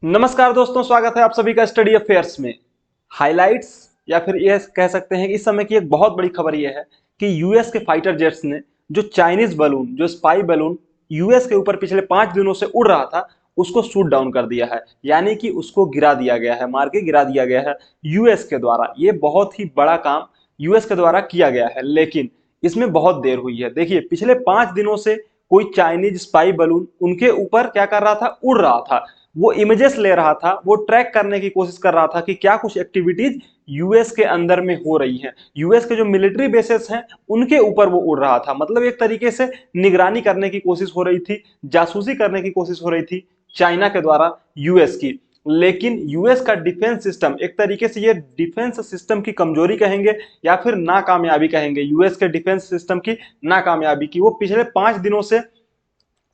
नमस्कार दोस्तों, स्वागत है आप सभी का स्टडी अफेयर्स में। हाइलाइट्स या फिर ये कह सकते हैं कि इस समय की एक बहुत बड़ी खबर यह है कि यूएस के फाइटर जेट्स ने जो चाइनीज बलून, जो स्पाई बलून यूएस के ऊपर पिछले 5 दिनों से उड़ रहा था, उसको शूट डाउन कर दिया है। यानी कि उसको गिरा दिया गया है, मार के गिरा दिया गया है यूएस के द्वारा। ये बहुत ही बड़ा काम यूएस के द्वारा किया गया है, लेकिन इसमें बहुत देर हुई है। देखिए, पिछले 5 दिनों से कोई चाइनीज स्पाई बलून उनके ऊपर क्या कर रहा था, उड़ रहा था। वो इमेजेस ले रहा था, वो ट्रैक करने की कोशिश कर रहा था कि क्या कुछ एक्टिविटीज यूएस के अंदर में हो रही हैं। यूएस के जो मिलिट्री बेसेस हैं उनके ऊपर वो उड़ रहा था। मतलब एक तरीके से निगरानी करने की कोशिश हो रही थी, जासूसी करने की कोशिश हो रही थी चाइना के द्वारा यूएस की। लेकिन यूएस का डिफेंस सिस्टम, एक तरीके से ये डिफेंस सिस्टम की कमजोरी कहेंगे या फिर नाकामयाबी कहेंगे, यूएस के डिफेंस सिस्टम की नाकामयाबी की। वो पिछले 5 दिनों से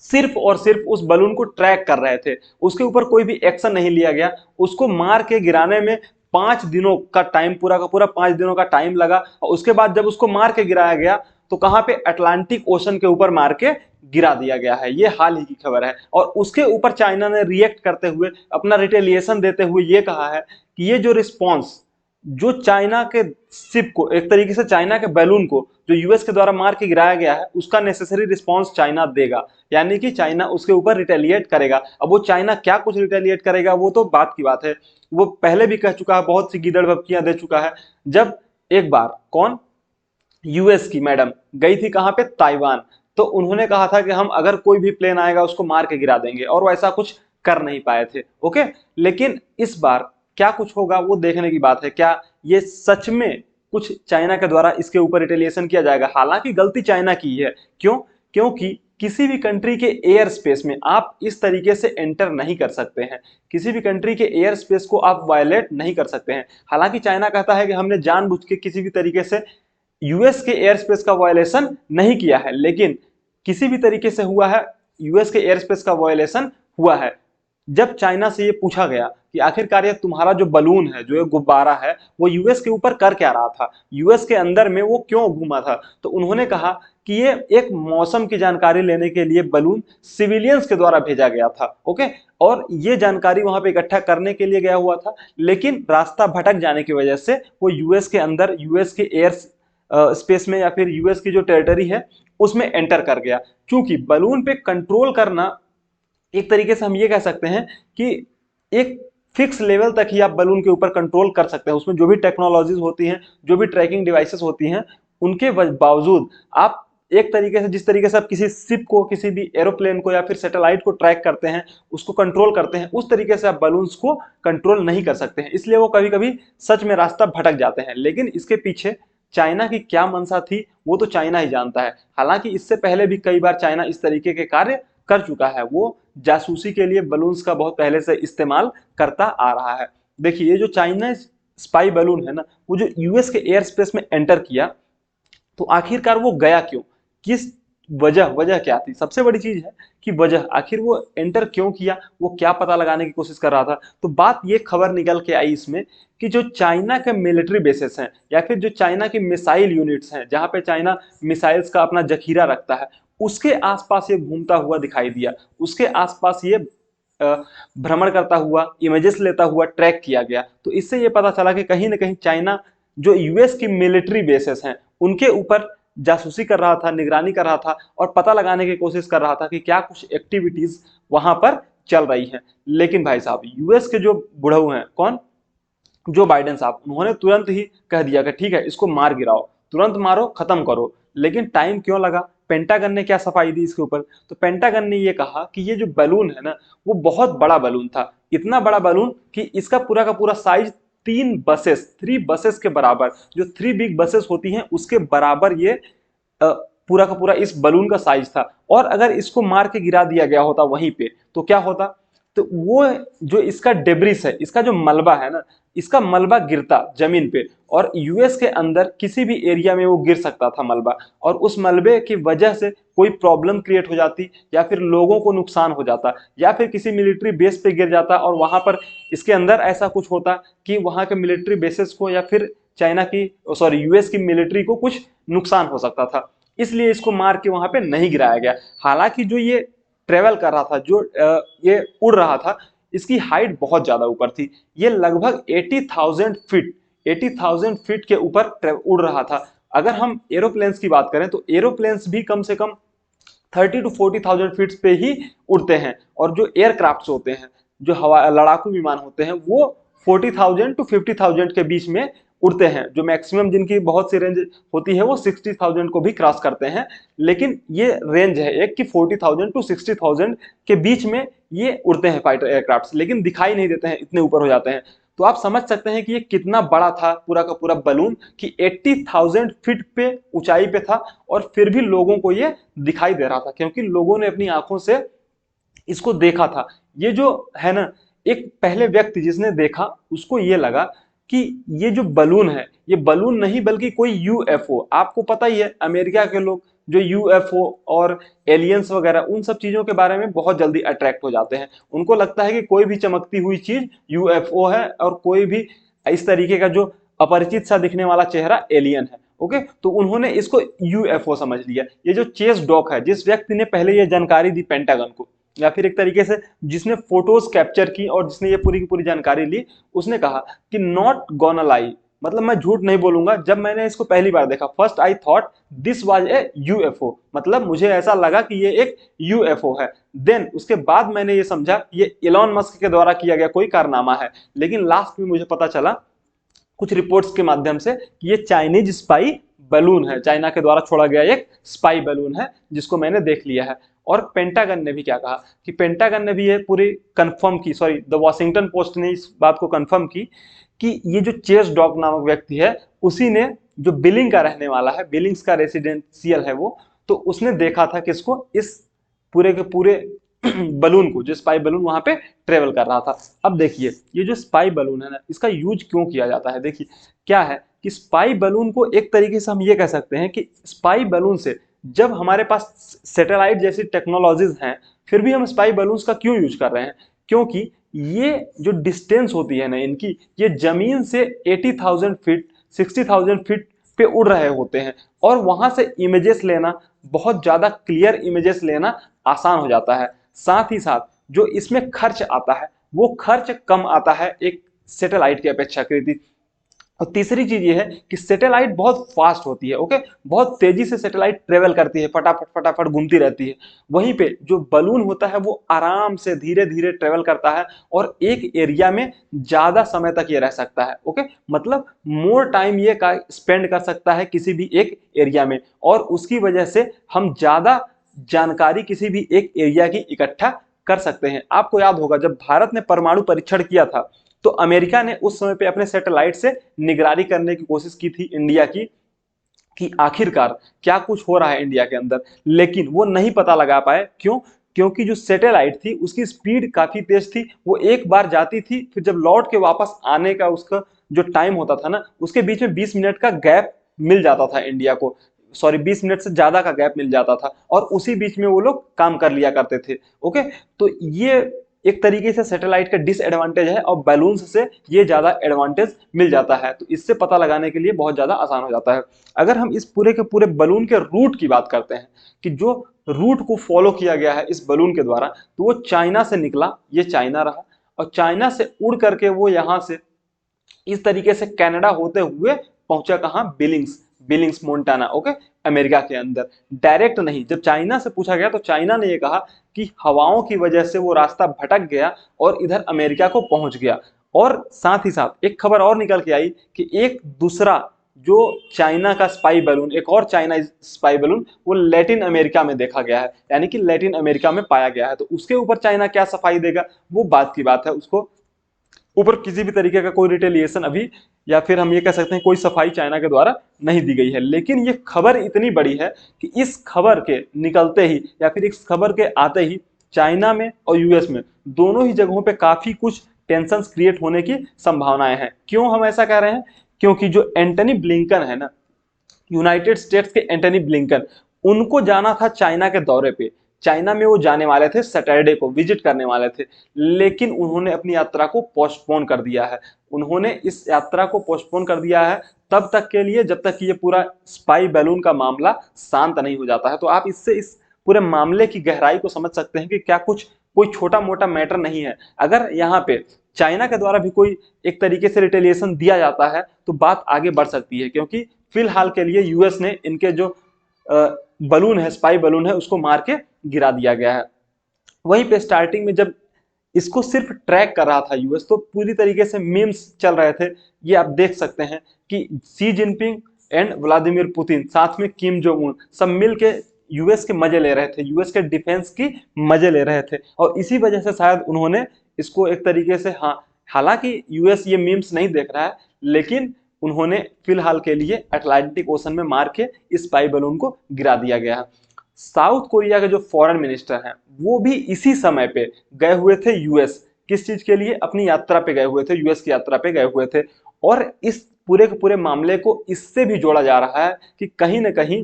सिर्फ और सिर्फ उस बलून को ट्रैक कर रहे थे, उसके ऊपर कोई भी एक्शन नहीं लिया गया। उसको मार के गिराने में 5 दिनों का टाइम, पूरा का पूरा 5 दिनों का टाइम लगा। और उसके बाद जब उसको मार के गिराया गया तो कहां पे, अटलांटिक ओशन के ऊपर मार के गिरा दिया गया है। ये हाल ही की खबर है। और उसके ऊपर चाइना ने रिएक्ट करते हुए, अपना रिटेलिएशन देते हुए ये कहा है कि ये जो रिस्पॉन्स, जो चाइना के शिप को, एक तरीके से चाइना के बैलून को जो यूएस के द्वारा मार के गिराया गया है, उसका नेसेसरी रिस्पॉन्स चाइना देगा। यानी कि चाइना उसके ऊपर रिटेलिएट करेगा। अब वो चाइना क्या कुछ रिटेलिएट करेगा वो तो बात की बात है। वो पहले भी कह चुका है, बहुत सी गीदड़ बप्तियां दे चुका है। जब एक बार कौन, यूएस की मैडम गई थी कहां पे, ताइवान, तो उन्होंने कहा था कि हम अगर कोई भी प्लेन आएगा उसको मार के गिरा देंगे, और वो ऐसा कुछ कर नहीं पाए थे। ओके, लेकिन इस बार क्या कुछ होगा वो देखने की बात है। क्या ये सच में कुछ चाइना के द्वारा इसके ऊपर रिटेलिएशन किया जाएगा? हालांकि गलती चाइना की है। क्यों? क्योंकि किसी भी कंट्री के एयर स्पेस में आप इस तरीके से एंटर नहीं कर सकते हैं। किसी भी कंट्री के एयर स्पेस को आप वायलेट नहीं कर सकते हैं। हालांकि चाइना कहता है कि हमने जानबूझ के किसी भी तरीके से यूएस के एयर स्पेस का वायलेशन नहीं किया है, लेकिन किसी भी तरीके से हुआ है, यूएस के एयर स्पेस का वायलेशन हुआ है। जब चाइना से ये पूछा गया कि आखिरकार ये तुम्हारा जो बलून है, जो ये गुब्बारा है, वो यूएस के ऊपर कर क्या रहा था, यूएस के अंदर में वो क्यों घूमा था, तो उन्होंने कहा कि ये एक मौसम की जानकारी लेने के लिए बलून सिविलियंस के द्वारा भेजा गया था। ओके, और ये जानकारी वहां पे इकट्ठा करने के लिए गया हुआ था, लेकिन रास्ता भटक जाने की वजह से वो यूएस के अंदर, यूएस के एयर स्पेस में या फिर यूएस की जो टेरिटरी है उसमें एंटर कर गया। क्योंकि बलून पे कंट्रोल करना, एक तरीके से हम ये कह सकते हैं कि एक फिक्स लेवल तक ही आप बलून के ऊपर कंट्रोल कर सकते हैं। उसमें जो भी टेक्नोलॉजीज होती हैं, जो भी ट्रैकिंग डिवाइसेस होती हैं, उनके बावजूद आप एक तरीके से, जिस तरीके से आप किसी शिप को, किसी भी एरोप्लेन को या फिर सैटेलाइट को ट्रैक करते हैं, उसको कंट्रोल करते हैं, उस तरीके से आप बलून्स को कंट्रोल नहीं कर सकते हैं। इसलिए वो कभी कभी सच में रास्ता भटक जाते हैं। लेकिन इसके पीछे चाइना की क्या मंशा थी वो तो चाइना ही जानता है। हालांकि इससे पहले भी कई बार चाइना इस तरीके के कार्य कर चुका है। वो जासूसी के लिए बलून्स का बहुत पहले से इस्तेमाल करता आ रहा है। देखिए, ये जो चाइना स्पाई बलून है ना, वो जो यूएस के एयर स्पेस में एंटर किया, तो आखिरकार वो गया क्यों, किस वजह, वजह क्या थी? सबसे बड़ी चीज है कि वजह, आखिर वो एंटर क्यों किया, वो क्या पता लगाने की कोशिश कर रहा था। तो बात ये खबर निकल के आई इसमें कि जो चाइना के मिलिट्री बेसेस हैं या फिर जो चाइना की मिसाइल यूनिट्स हैं, जहां पे चाइना मिसाइल्स का अपना जखीरा रखता है, उसके आसपास ये घूमता हुआ दिखाई दिया। उसके आसपास ये भ्रमण करता हुआ, इमेजेस लेता हुआ ट्रैक किया गया। तो इससे ये पता चला कि कहीं ना कहीं चाइना जो यूएस की मिलिट्री बेसेस हैं उनके ऊपर जासूसी कर रहा था, निगरानी कर रहा था, और पता लगाने की कोशिश कर रहा था कि क्या कुछ एक्टिविटीज वहां पर चल रही हैं। लेकिन भाई साहब, यूएस के जो बुढ़ऊ हैं, कौन, जो बाइडेन साहब, उन्होंने तुरंत ही कह दिया कि ठीक है, इसको मार गिराओ, तुरंत मारो, खत्म करो। लेकिन टाइम क्यों लगा? पेंटागन ने क्या सफाई दी इसके ऊपर? तो पेंटागन ने ये कहा कि ये जो बैलून है ना, वो बहुत बड़ा बैलून था। इतना बड़ा बैलून कि इसका पूरा का पूरा साइज 3 बसेस के बराबर, जो 3 बिग बसेस होती हैं उसके बराबर ये पूरा का पूरा इस बलून का साइज था। और अगर इसको मार के गिरा दिया गया होता वहीं पे तो क्या होता? तो वो जो इसका डेब्रिस है, इसका जो मलबा है ना, इसका मलबा गिरता जमीन पे, और यूएस के अंदर किसी भी एरिया में वो गिर सकता था मलबा, और उस मलबे की वजह से कोई प्रॉब्लम क्रिएट हो जाती, या फिर लोगों को नुकसान हो जाता, या फिर किसी मिलिट्री बेस पे गिर जाता और वहां पर इसके अंदर ऐसा कुछ होता कि वहां के मिलिट्री बेसेस को या फिर चाइना की, सॉरी, यूएस की मिलिट्री को कुछ नुकसान हो सकता था। इसलिए इसको मार के वहां पे नहीं गिराया गया। हालांकि जो ये ट्रेवल कर रहा था, जो ये उड़ रहा था, इसकी हाइट बहुत ज्यादा ऊपर थी। ये लगभग 80,000 फीट के ऊपर उड़ रहा था। अगर हम एरोप्लेन्स की बात करें तो एरोप्लेन्स भी कम से कम 30 to 40,000 फीट पे ही उड़ते हैं, और जो एयरक्राफ्ट होते हैं, जो हवा लड़ाकू विमान होते हैं, वो 40,000 to 50,000 के बीच में उड़ते हैं। जो मैक्सिमम जिनकी बहुत सी रेंज होती है वो 60,000 को भी क्रॉस करते हैं, लेकिन ये रेंज है एक कि 40,000 to 60,000 के बीच में ये उड़ते हैं फाइटर एयरक्राफ्ट, लेकिन दिखाई नहीं देते हैं, इतने ऊपर हो जाते हैं। तो आप समझ सकते हैं कि ये कितना बड़ा था पूरा का पूरा बलून, कि 80,000 फीट पे ऊंचाई पे था, और फिर भी लोगों को ये दिखाई दे रहा था, क्योंकि लोगों ने अपनी आंखों से इसको देखा था। ये जो है ना, एक पहले व्यक्ति जिसने देखा उसको ये लगा कि ये जो बलून है, ये बलून नहीं बल्कि कोई यूएफओ। आपको पता ही है अमेरिका के लोग जो यूएफओ और एलियंस वगैरह उन सब चीजों के बारे में बहुत जल्दी अट्रैक्ट हो जाते हैं। उनको लगता है कि कोई भी चमकती हुई चीज यूएफओ है, और कोई भी इस तरीके का जो अपरिचित सा दिखने वाला चेहरा एलियन है। ओके, तो उन्होंने इसको यूएफओ समझ लिया। ये जो चेस डॉक है, जिस व्यक्ति ने पहले ये जानकारी दी पेंटागन को, या फिर एक तरीके से जिसने फोटोज कैप्चर की और जिसने ये पूरी की पूरी जानकारी ली, उसने कहा कि नॉट गोना लाई, मतलब मैं झूठ नहीं बोलूंगा, जब मैंने इसको पहली बार देखा, first I thought this was a UFO, मतलब मुझे ऐसा लगा कि ये एक यूएफओ है। देन उसके बाद मैंने ये समझा ये इलॉन मस्क के द्वारा किया गया कोई कारनामा है, लेकिन लास्ट में मुझे पता चला कुछ रिपोर्ट्स के माध्यम से कि ये चाइनीज स्पाई बलून है, चाइना के द्वारा छोड़ा गया एक स्पाई बलून है, जिसको मैंने देख लिया है। और पेंटागन ने भी क्या कहा कि पेंटागन ने भी ये पूरी कंफर्म की, सॉरी द वॉशिंगटन पोस्ट ने इस बात को कंफर्म की कि ये जो चेस डॉग नामक व्यक्ति है, उसी ने, जो बिलिंग का रहने वाला है, बिलिंग्स का रेसिडेंशियल है वो, तो उसने देखा था किसको, इस पूरे के पूरे बलून को, जो स्पाई बलून वहां पे ट्रेवल कर रहा था। अब देखिए ये जो स्पाई बलून है ना, इसका यूज क्यों किया जाता है। देखिए क्या है कि स्पाई बलून को एक तरीके से हम ये कह सकते हैं कि स्पाई बलून से, जब हमारे पास सैटेलाइट जैसी टेक्नोलॉजीज हैं, फिर भी हम स्पाई बलून्स का क्यों यूज कर रहे हैं, क्योंकि ये जो डिस्टेंस होती है ना इनकी, ये जमीन से 80,000 फीट 60,000 फीट पे उड़ रहे होते हैं, और वहां से इमेजेस लेना, बहुत ज्यादा क्लियर इमेजेस लेना आसान हो जाता है। साथ ही साथ जो इसमें खर्च आता है वो खर्च कम आता है एक सैटेलाइट की अपेक्षाकृत। और तीसरी चीज ये है कि सैटेलाइट बहुत फास्ट होती है। ओके, बहुत तेजी से सैटेलाइट ट्रेवल करती है, फटाफट फटाफट घूमती रहती है। वहीं पे जो बलून होता है वो आराम से धीरे धीरे ट्रेवल करता है, और एक एरिया में ज्यादा समय तक ये रह सकता है। ओके, मतलब मोर टाइम ये स्पेंड कर सकता है किसी भी एक एरिया में, और उसकी वजह से हम ज्यादा जानकारी किसी भी एक एरिया की इकट्ठा कर सकते हैं। आपको याद होगा जब भारत ने परमाणु परीक्षण किया था, तो अमेरिका ने उस समय पे अपने सैटेलाइट से निगरानी करने की कोशिश की थी इंडिया की, कि आखिरकार क्या कुछ हो रहा है इंडिया के अंदर, लेकिन वो नहीं पता लगा पाए। क्यों? क्योंकि जो सैटेलाइट थी उसकी स्पीड काफी तेज थी, वो एक बार जाती थी, फिर जब लौट के वापस आने का उसका जो टाइम होता था ना, उसके बीच में 20 मिनट का गैप मिल जाता था इंडिया को, सॉरी 20 मिनट से ज्यादा का गैप मिल जाता था, और उसी बीच में वो लोग काम कर लिया करते थे। ओके, तो ये एक तरीके से सैटेलाइट का डिसएडवांटेज है, और बैलून्स से ये ज्यादा एडवांटेज मिल जाता है, तो इससे पता लगाने के लिए बहुत ज्यादा आसान हो जाता है। अगर हम इस पूरे के पूरे बलून के रूट की बात करते हैं, कि जो रूट को फॉलो किया गया है इस बलून के द्वारा, तो वो चाइना से निकला, ये चाइना रहा, और चाइना से उड़ करके वो यहां से इस तरीके से कनाडा होते हुए पहुंचा कहां, Billings, Billings Montana. Okay, America के अंदर डायरेक्ट नहीं। जब चाइना से पूछा गया तो चाइना ने यह कहा कि हवाओं की वजह से वो रास्ता भटक गया और इधर अमेरिका को पहुंच गया। और साथ ही साथ एक खबर और निकल के आई कि एक दूसरा जो चाइना का स्पाई बलून, एक और चाइना स्पाई बलून, वो लैटिन अमेरिका में देखा गया है, यानी कि लैटिन अमेरिका में पाया गया है। तो उसके ऊपर चाइना क्या सफाई देगा वो बात की बात है, उसको ऊपर किसी भी तरीके का कोई रिटेलिएशन अभी, या फिर हम ये कह सकते हैं कोई सफाई चाइना के द्वारा नहीं दी गई है। लेकिन ये खबर इतनी बड़ी है कि इस खबर के निकलते ही, या फिर इस खबर के आते ही, चाइना में और यूएस में दोनों ही जगहों पे काफी कुछ टेंशन क्रिएट होने की संभावनाएं हैं। क्यों हम ऐसा कह रहे हैं? क्योंकि जो एंटनी ब्लिंकन है ना, यूनाइटेड स्टेट्स के एंटनी ब्लिंकन, उनको जाना था चाइना के दौरे पे। चाइना में वो जाने वाले थे, सैटरडे को विजिट करने वाले थे, लेकिन उन्होंने अपनी यात्रा को पोस्टपोन कर दिया है। उन्होंने इस यात्रा को पोस्टपोन कर दिया है तब तक के लिए जब तक कि ये पूरा स्पाई बैलून का मामला शांत नहीं हो जाता है। तो आप इससे इस पूरे मामले की गहराई को समझ सकते हैं कि क्या कुछ कोई छोटा मोटा मैटर नहीं है। अगर यहाँ पे चाइना के द्वारा भी कोई एक तरीके से रिटेलिएशन दिया जाता है तो बात आगे बढ़ सकती है, क्योंकि फिलहाल के लिए यूएस ने इनके जो बलून है, स्पाई बलून है, उसको मार के गिरा दिया गया है। वहीं पे स्टार्टिंग में जब इसको सिर्फ ट्रैक कर रहा था यूएस, तो पूरी तरीके से मीम्स चल रहे थे। ये आप देख सकते हैं कि Xi Jinping and Vladimir Putin साथ में किम जोंग उन सब मिल के यूएस के मजे ले रहे थे, यूएस के डिफेंस की मजे ले रहे थे। और इसी वजह से शायद उन्होंने इसको एक तरीके से, हाँ, हालांकि यूएस ये मीम्स नहीं देख रहा है, लेकिन उन्होंने फिलहाल के लिए अटलांटिक ओशन में मार के इस स्पाई बलून को गिरा दिया गया है। साउथ कोरिया के जो फॉरेन मिनिस्टर हैं वो भी इसी समय पे गए हुए थे यूएस। किस चीज के लिए? अपनी यात्रा पे गए हुए थे, यूएस की यात्रा पे गए हुए थे। और इस पूरे के पूरे मामले को इससे भी जोड़ा जा रहा है कि कहीं ना कहीं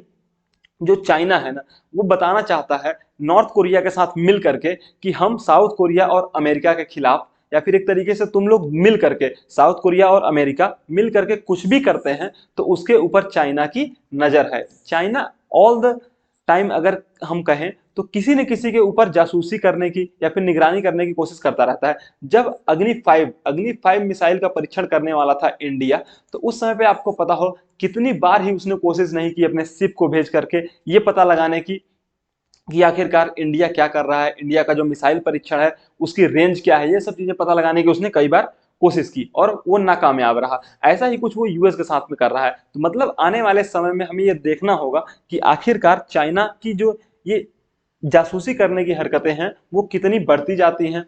जो चाइना है ना, वो बताना चाहता है नॉर्थ कोरिया के साथ मिल करके कि हम साउथ कोरिया और अमेरिका के खिलाफ, या फिर एक तरीके से तुम लोग मिल करके, साउथ कोरिया और अमेरिका मिल करके कुछ भी करते हैं तो उसके ऊपर चाइना की नजर है। चाइना ऑल द टाइम अगर हम कहें तो किसी न किसी के ऊपर जासूसी करने की या फिर निगरानी करने की कोशिश करता रहता है। जब अग्नि 5 मिसाइल का परीक्षण करने वाला था इंडिया, तो उस समय पे आपको पता हो कितनी बार ही उसने कोशिश नहीं की अपने शिप को भेज करके ये पता लगाने की कि आखिरकार इंडिया क्या कर रहा है, इंडिया का जो मिसाइल परीक्षण है उसकी रेंज क्या है, ये सब चीजें पता लगाने की उसने कई बार कोशिश की और वो नाकामयाब रहा। ऐसा ही कुछ वो यूएस के साथ में कर रहा है। तो मतलब आने वाले समय में हमें ये देखना होगा कि आखिरकार चाइना की जो ये जासूसी करने की हरकतें हैं वो कितनी बढ़ती जाती हैं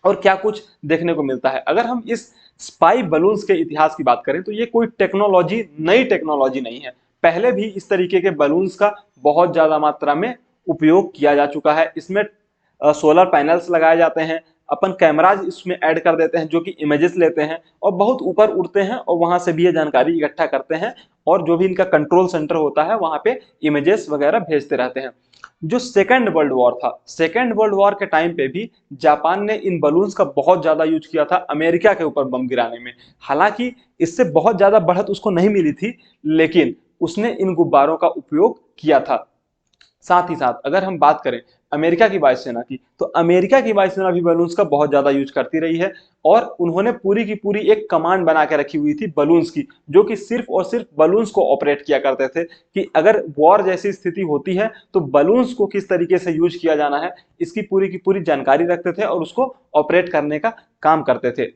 और क्या कुछ देखने को मिलता है। अगर हम इस स्पाई बलून्स के इतिहास की बात करें तो ये कोई टेक्नोलॉजी, नई टेक्नोलॉजी नहीं है। पहले भी इस तरीके के बलून्स का बहुत ज्यादा मात्रा में उपयोग किया जा चुका है। इसमें सोलर पैनल्स लगाए जाते हैं, अपन कैमराज इसमें ऐड कर देते हैं जो कि इमेजेस लेते हैं और बहुत ऊपर उड़ते हैं और वहां से भी ये जानकारी इकट्ठा करते हैं और जो भी इनका कंट्रोल सेंटर होता है वहां पे इमेजेस वगैरह भेजते रहते हैं। जो सेकेंड वर्ल्ड वॉर था, सेकेंड वर्ल्ड वॉर के टाइम पे भी जापान ने इन बलून्स का बहुत ज्यादा यूज किया था अमेरिका के ऊपर बम गिराने में। हालांकि इससे बहुत ज्यादा बढ़त उसको नहीं मिली थी, लेकिन उसने इन गुब्बारों का उपयोग किया था। साथ ही साथ अगर हम बात करें अमेरिका की वायुसेना की, तो अमेरिका की वायुसेना भी बलून्स का बहुत ज्यादा यूज करती रही है और उन्होंने पूरी की पूरी एक कमांड बना के रखी हुई थी बलून्स की, जो कि सिर्फ और सिर्फ बलून्स को ऑपरेट किया करते थे कि अगर वॉर जैसी स्थिति होती है तो बलून्स को किस तरीके से यूज किया जाना है, इसकी पूरी की पूरी जानकारी रखते थे और उसको ऑपरेट करने का काम करते थे।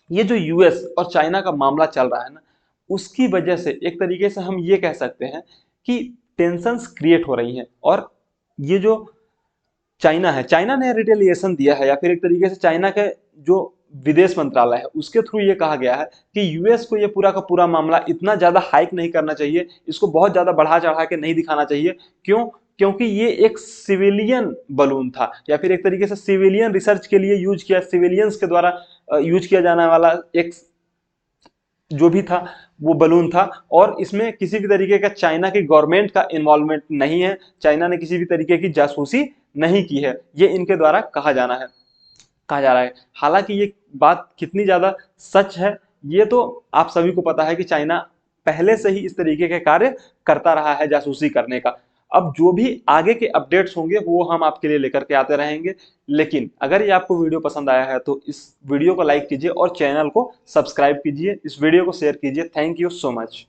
ये जो यूएस और चाइना का मामला चल रहा है ना, उसकी वजह से एक तरीके से हम ये कह सकते हैं कि टेंशंस क्रिएट हो रही हैं। और ये जो चाइना है, चाइना ने रिटेलिएशन दिया है, या फिर एक तरीके से चाइना के जो विदेश मंत्रालय है उसके थ्रू ये कहा गया है कि यूएस को ये पूरा का पूरा मामला इतना ज्यादा हाइक नहीं करना चाहिए, इसको बहुत ज्यादा बढ़ा चढ़ा के नहीं दिखाना चाहिए। क्यों? क्योंकि ये एक सिविलियन बलून था, या फिर एक तरीके से सिविलियन रिसर्च के लिए यूज किया, सिविलियंस के द्वारा यूज किया जाने वाला एक जो भी था वो बलून था। और इसमें किसी भी तरीके का चाइना की गवर्नमेंट का इन्वॉल्वमेंट नहीं है, चाइना ने किसी भी तरीके की जासूसी नहीं की है, ये इनके द्वारा कहा जा रहा है। हालांकि ये बात कितनी ज्यादा सच है ये तो आप सभी को पता है कि चाइना पहले से ही इस तरीके के कार्य करता रहा है, जासूसी करने का। अब जो भी आगे के अपडेट्स होंगे वो हम आपके लिए लेकर के आते रहेंगे। लेकिन अगर ये आपको वीडियो पसंद आया है तो इस वीडियो को लाइक कीजिए और चैनल को सब्सक्राइब कीजिए, इस वीडियो को शेयर कीजिए। Thank you so much.